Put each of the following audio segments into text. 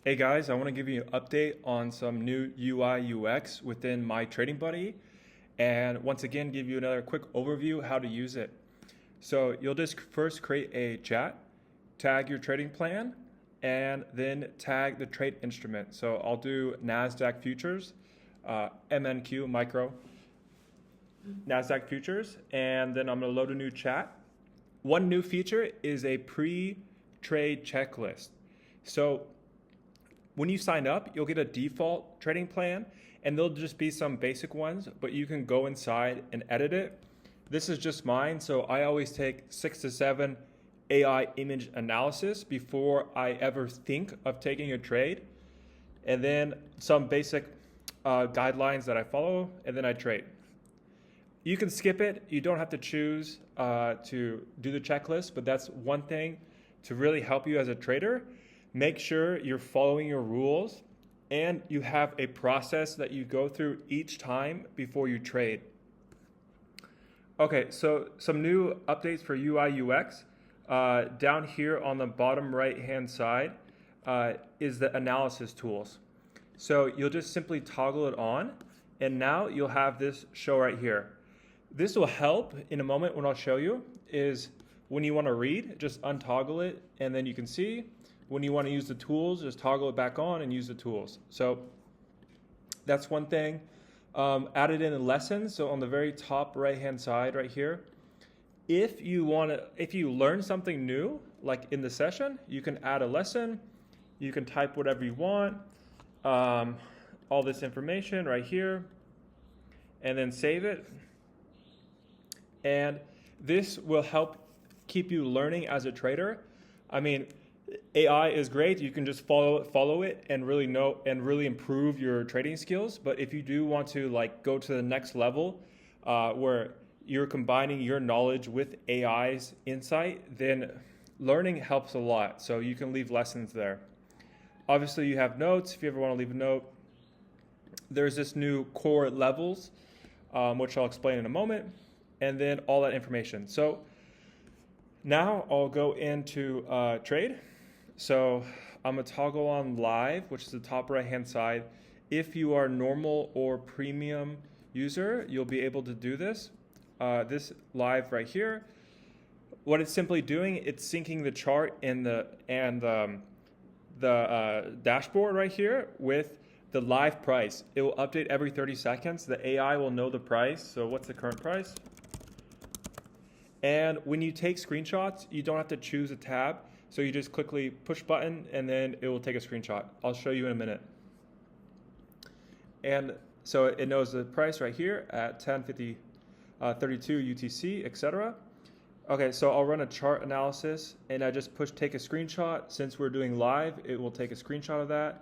Hey guys, I want to give you an update on some new UI UX within MyTradingBuddy, and once again give you another quick overview how to use it. So you'll just first create a chat, tag your trading plan, and then tag the trade instrument. So I'll do NASDAQ futures, MNQ micro NASDAQ futures, and then I'm going to load a new chat. One new feature is a pre-trade checklist. So when you sign up, you'll get a default trading plan, and there'll just be some basic ones, but you can go inside and edit it. This is just mine, so I always take 6 to 7 AI image analysis before I ever think of taking a trade, and then some basic guidelines that I follow, and then I trade. You can skip it. You don't have to choose to do the checklist, but that's one thing to really help you as a trader. Make sure you're following your rules and you have a process that you go through each time before you trade. Okay, so some new updates for UI UX. Down here on the bottom right hand side is the analysis tools. So you'll just simply toggle it on, and now you'll have this show right here. This will help in a moment when I'll show you. Is when you want to read, just untoggle it and then you can see. When you want to use the tools, just toggle it back on and use the tools. So that's one thing. Added in lessons. So on the very top right-hand side right here, if you learn something new, like in the session, you can add a lesson. You can type whatever you want. All this information right here, and then save it. And this will help keep you learning as a trader. I mean, AI is great. You can just follow it and really know and really improve your trading skills. But if you do want to go to the next level where you're combining your knowledge with AI's insight, then learning helps a lot. So you can leave lessons there. Obviously, you have notes if you ever want to leave a note. There's this new core levels, which I'll explain in a moment, and then all that information. So now I'll go into trade. So I'm going to toggle on live, which is the top right hand side. If you are normal or premium user, you'll be able to do this. This live right here. What it's simply doing, it's syncing the chart and the dashboard right here with the live price. It will update every 30 seconds. The AI will know the price. So what's the current price? And when you take screenshots, you don't have to choose a tab. So you just quickly push button and then it will take a screenshot. I'll show you in a minute. And so it knows the price right here at 10:32 UTC, etc. Okay, so I'll run a chart analysis and I just push take a screenshot. Since we're doing live, it will take a screenshot of that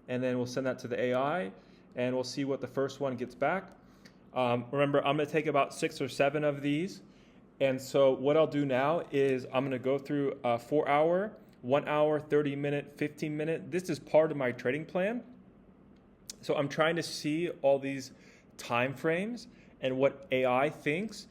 and then we'll send that to the AI and we'll see what the first one gets back. Remember, I'm going to take about 6 or 7 of these. And so what I'll do now is I'm going to go through a 4-hour, 1 hour, 30 minute, 15 minute. This is part of my trading plan. So I'm trying to see all these time frames and what AI thinks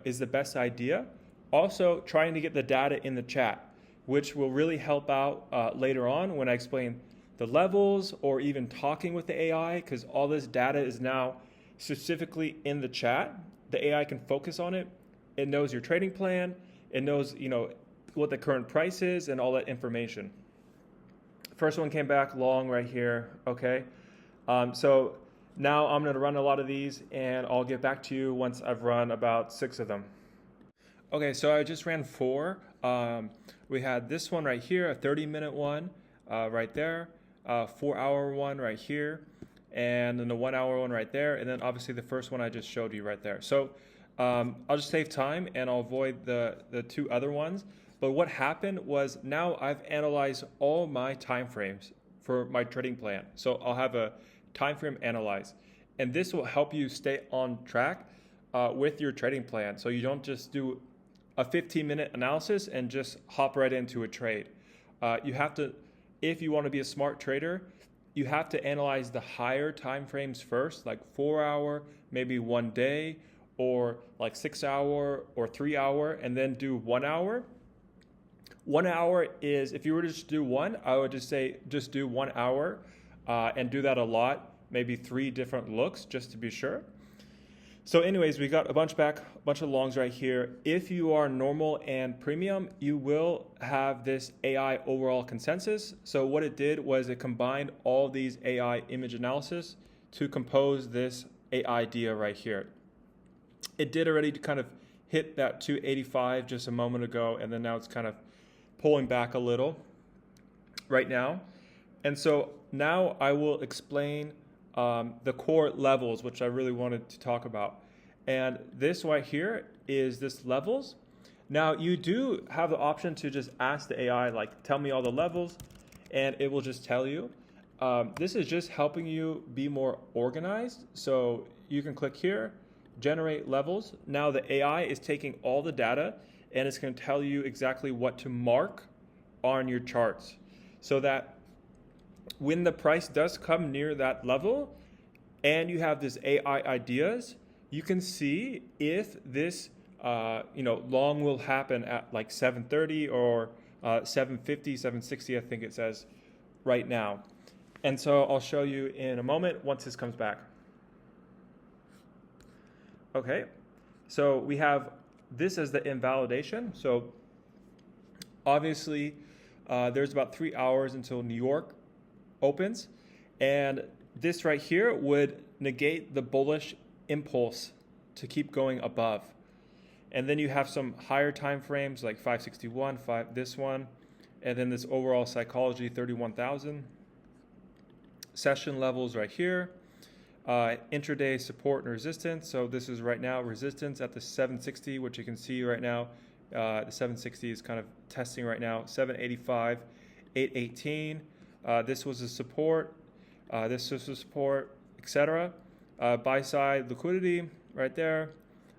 is the best idea. Also trying to get the data in the chat, which will really help out later on when I explain the levels or even talking with the AI, because all this data is now specifically in the chat. The AI can focus on it. It knows your trading plan. It knows, what the current price is and all that information. First one came back long right here. Okay. So now I'm going to run a lot of these and I'll get back to you once I've run about 6 of them. Okay. So I just ran 4. We had this one right here, a 30-minute one right there, 4-hour one right here, and then the 1-hour one right there. And then obviously the first one I just showed you right there. So I'll just save time and I'll avoid the 2 other ones. But what happened was now I've analyzed all my time frames for my trading plan. So I'll have a time frame analyzed. And this will help you stay on track with your trading plan. So you don't just do a 15-minute analysis and just hop right into a trade. You have to, if you want to be a smart trader, you have to analyze the higher time frames first, like 4-hour, maybe 1 day, or like 6-hour or 3-hour, and then do 1 hour. 1 hour is, if you were to just do one, I would just say just do 1 hour and do that a lot, maybe 3 different looks just to be sure. So anyways, we got a bunch of longs right here. If you are normal and premium, you will have this AI overall consensus. So what it did was it combined all these AI image analysis to compose this AI idea right here. It did already kind of hit that 285 just a moment ago, and then now it's kind of pulling back a little right now. And so now I will explain the core levels, which I really wanted to talk about. And this right here is this levels. Now you do have the option to just ask the AI, like, tell me all the levels, and it will just tell you. This is just helping you be more organized. So you can click here, generate levels. Now the AI is taking all the data and it's going to tell you exactly what to mark on your charts, so that when the price does come near that level and you have this AI ideas, you can see if this long will happen at like 730 or 750, 760, I think it says right now. And so I'll show you in a moment once this comes back. Okay, so we have this as the invalidation. So obviously there's about 3 hours until New York opens, and this right here would negate the bullish impulse to keep going above. And then you have some higher time frames like 561, this one, and then this overall psychology 31,000. Session levels right here. Intraday support and resistance. So this is right now resistance at the 760, which you can see right now. The 760 is kind of testing right now. 785, 818. This was a support. This was a support, etc. Buy side liquidity right there.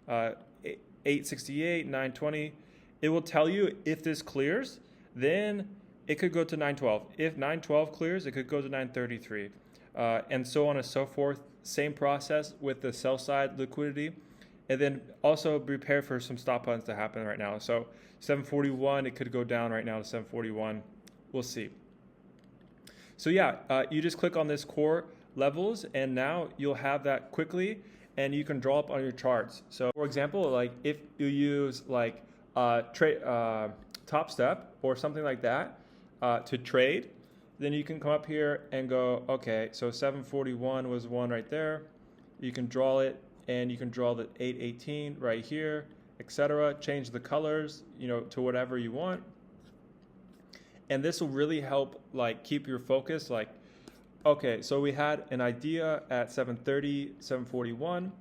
868, 920. It will tell you if this clears, then it could go to 912. If 912 clears, it could go to 933. And so on and so forth. Same process with the sell side liquidity. And then also prepare for some stop buttons to happen right now. So 741, it could go down right now to 741. We'll see. So yeah, you just click on this core levels, and now you'll have that quickly, and you can draw up on your charts. So for example, like if you use like Top Step or something like that to trade, then you can come up here and go, okay, so 741 was one right there. You can draw it, and you can draw the 818 right here, etc. Change the colors, to whatever you want. And this will really help like keep your focus. Like, okay, so we had an idea at 730, 741.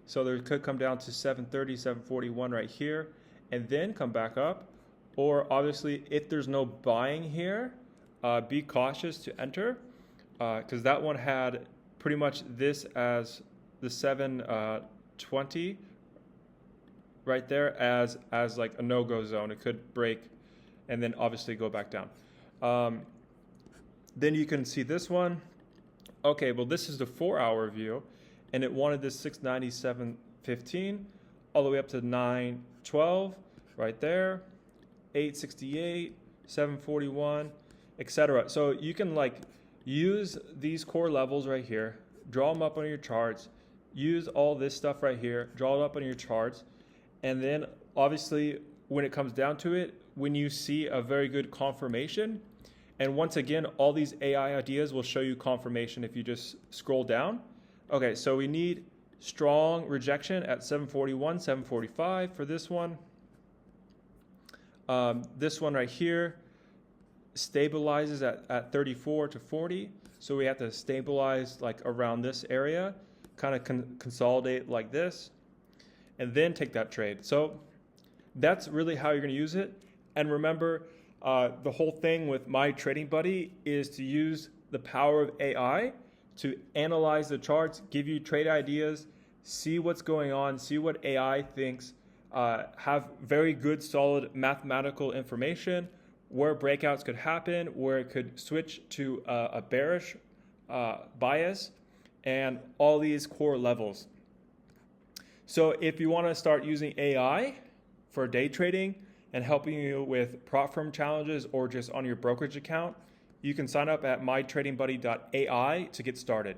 So there could come down to 730, 741 right here, and then come back up. Or obviously, if there's no buying here, be cautious to enter, because that one had pretty much this as the 720 right there as like a no-go zone. It could break and then obviously go back down. Then you can see this one. Okay, well, this is the 4-hour view, and it wanted this 697.15 all the way up to 912 right there, 868, 741, etc. So you can like use these core levels right here, draw them up on your charts, use all this stuff right here, draw it up on your charts, and then obviously when it comes down to it, when you see a very good confirmation, and once again, all these AI ideas will show you confirmation if you just scroll down. Okay, so we need strong rejection at 741, 745 for this one. This one right here stabilizes at 34 to 40. So we have to stabilize like around this area, kind of consolidate like this, and then take that trade. So that's really how you're going to use it. And remember, the whole thing with MyTradingBuddy is to use the power of AI to analyze the charts, give you trade ideas, see what's going on, see what AI thinks, have very good, solid mathematical information, where breakouts could happen, where it could switch to a bearish bias, and all these core levels. So if you want to start using AI for day trading, and helping you with prop firm challenges or just on your brokerage account, you can sign up at MyTradingBuddy.ai to get started.